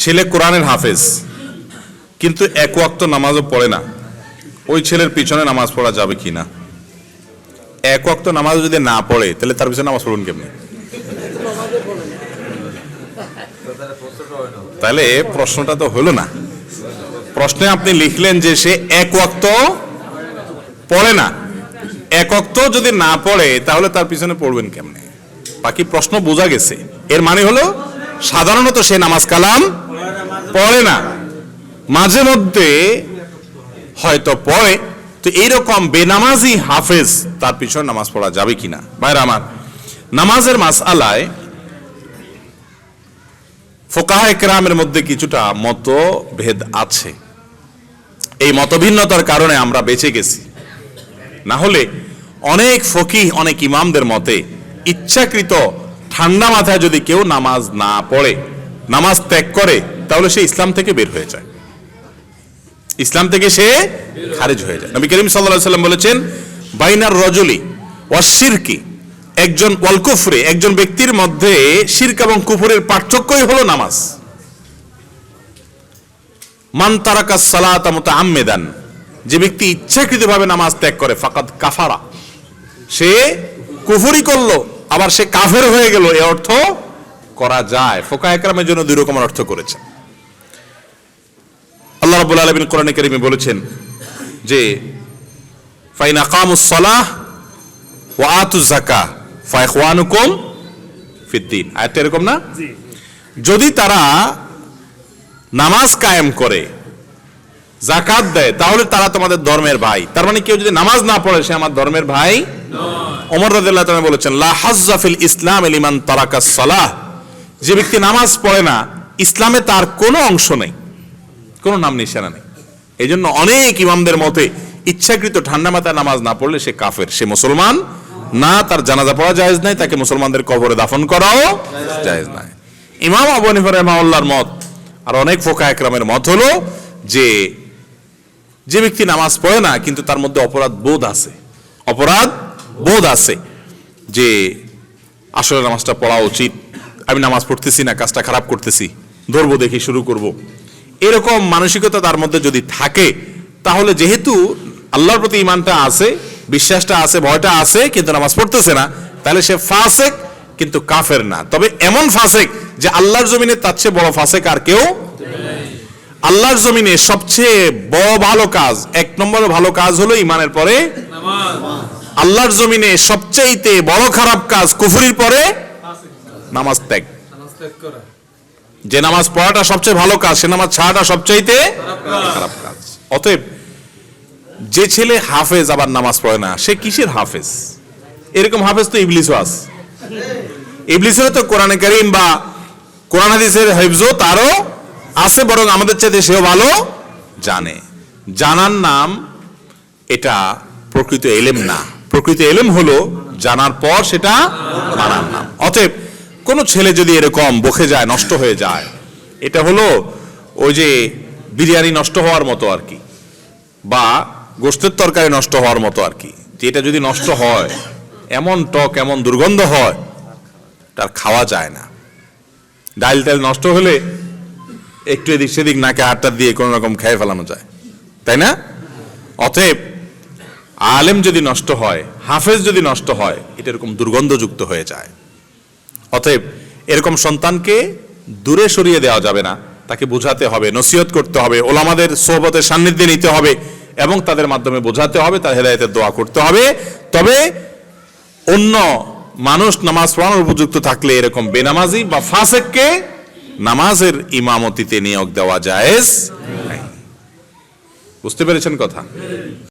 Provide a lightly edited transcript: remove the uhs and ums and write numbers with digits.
ছেলে কোরআনের হাফেজ কিন্তু এক ওয়াক্ত নামাজও পড়ে না, ওই ছেলের পিছনে নামাজ পড়া যাবে কিনা? এক ওয়াক্ত নামাজ যদি না পড়ে তাহলে তার পিছনে নামাজ পড়ুন কেমনি? তাহলে প্রশ্নটা তো হলো না। প্রশ্নে আপনি লিখলেন যে সে এক ওয়াক্ত পড়ে না, এক ওয়াক্ত যদি না পড়ে তাহলে তার পিছনে পড়বেন কেমনে? বাকি প্রশ্ন বোঝা গেছে। এর মানে হলো সাধারণত সে নামাজ কালাম পড়ে না, মাঝে মধ্যে হয়তো পড়ে। তো এইরকম বেনামাজি হাফেজ তার পিছনে নামাজ পড়া যাবে কিনা? ভাইরা আমার, নামাজের মাসআলায় ফুকাহায়ে কেরামের মধ্যে কিছুটা মতভেদ আছে। এই মতভিন্নতার কারণে আমরা বেঁচে গেছি, না হলে অনেক ফকিহ অনেক ইমামদের মতে ইচ্ছাকৃত ঠান্ডা মাথায় যদি কেউ নামাজ না পড়ে, নামাজ ত্যাগ করে, তাহলে সে ইসলাম থেকে বের হয়ে যায়, ইসলাম থেকে সে খারিজ হয়ে যায়। নবী করিম সাল্লাল্লাহু আলাইহি ওয়াসাল্লাম বলেছেন, বাইনার রজুলি ওয়াশ শিরকি, একজন ওয়াল কুফরি, একজন ব্যক্তির মধ্যে শিরক এবং কুফরের পার্থক্যই হলো নামাজ। মান তারাকাস সালাতা মুতাআম্মিদান, যে ব্যক্তি ইচ্ছাকৃতভাবে নামাজ ত্যাগ করে, ফাকাদ কাফারা, সে কুফরি করলো, আবার সে কাফের হয়ে গেল, এই অর্থ করা যায়। ফুকাহায়ে কেরামের জন্য দুই রকমের অর্থ করেছে। আল্লাহ রাব্বুল আলামিন কোরআনে কারীমে বলেছেন যে ফাইন আকামুস সালাহ ওয়া আতুজ যাকাহ ফাইখওয়ানুকুম ফিদ্দিন, আয়াতটা এরকম না? যদি তারা নামাজ কায়েম করে, যাকাত দেয়, তাহলে তারা তোমাদের ধর্মের ভাই। তার মানে কেউ যদি নামাজ না পড়ে সে আমার ধর্মের ভাই নয়। ওমর রাদিয়াল্লাহু তাআলা বলেছেন, লা হাজ্জা ফিল ইসলাম লিমান তারাকাস সালাহ, যে ব্যক্তি নামাজ পড়ে না ইসলামে তার কোনো অংশ নেই, কোনো নাম নিশানা নেই। এই জন্য অনেক ইমামদের মতে ইচ্ছাকৃত ঠান্ডা মাথায় নামাজ না পড়লে সে কাফের, সে মুসলমান না, তার জানাজা পড়া জায়েজ নাই, তাকে মুসলমানদের কবরে দাফন করাও জায়েজ নাই। ইমাম আবু হানিফা রাহিমাহুল্লাহর মত আর অনেক ফুকাহায়ে কেরামের মত হলো যে যে ব্যক্তি নামাজ পড়ে না কিন্তু তার মধ্যে অপরাধ বোধ আছে, অপরাধ বোধ আছে যে আসলে নামাজটা পড়া উচিত, আমি নামাজ পড়তেছি না, কাজটা খারাপ করতেছি, ধরবো দেখি শুরু করব, এরকম মানসিকতা তার মধ্যে যদি থাকে, তাহলে যেহেতু আল্লাহর প্রতি ঈমানটা আছে, বিশ্বাসটা আছে, ভয়টা আছে, কিন্তু নামাজ পড়তেছে না, তাহলে সে ফাসেক কিন্তু কাফের না। তবে এমন ফাসেক যে আল্লাহর জমিনে তার চেয়ে বড় ফাসেক আর কেউ। আল্লাহর জমিনে সবচেয়ে বড় ভালো কাজ, এক নম্বর ভালো কাজ হলো ঈমানের পরে নামাজ। আল্লাহর জমিনে সবচেয়ে বড় খারাপ কাজ কুফরির পরে নামাজ ত্যাগ। যে নামাজ পড়াটা সবচেয়ে ভালো কাজ, সে নামাজ ছাড়াটা সবচেয়ে খারাপ কাজ। অতএব যে ছেলে হাফেজ আবার নামাজ পড়ে না, সে কিসের হাফেজ? এরকম হাফেজ তো ইবলিসও আছে। ইবলিসের তো কোরআনে কারীম বা কোরআন হাদিসের হিফজও তারও আছে, বরং আমাদের চাইতে সেও ভালো জানে। জানার নাম এটা প্রকৃত ইলম না। প্রকৃত ইলম হলো জানার পর সেটা মানার নাম। অতএব কোন ছেলে যদি এরকম বকে যায়, নষ্ট হয়ে যায়, এটা হলো ওই যে বিরিয়ানি নষ্ট হওয়ার মতো আর কি, বা গোশতের তরকারি নষ্ট হওয়ার মতো আর কি, যে এটা যদি নষ্ট হয়, এমন টক, এমন দুর্গন্ধ হয়, তার খাওয়া যায় না। ডাল তেল নষ্ট হলে একটু এদিক সেদিক নাকে হাতটা দিয়ে কোন রকম খেয়ে ফেলানো যায়, তাই না? অতএব আলেম যদি নষ্ট হয়, হাফেজ যদি নষ্ট হয়, এটা এরকম দুর্গন্ধযুক্ত হয়ে যায়। অতএব এরকম সন্তানকে দূরে সরিয়ে দেওয়া যাবে না, তাকে বোঝাতে হবে, নসিহত করতে হবে, ওলামাদের সোহবতের সান্নিধ্যে নিতে হবে এবং তাদের মাধ্যমে বোঝাতে হবে, তার হেদায়েতের দোয়া করতে হবে। তবে অন্য মানুষ নামাজ পড়ানোর উপযুক্ত থাকলে এরকম বেনামাজি বা ফাসেককে নামাজের ইমামতিতে নিয়োগ দেওয়া জায়েজ নাই। বুঝতে পেরেছেন কথা?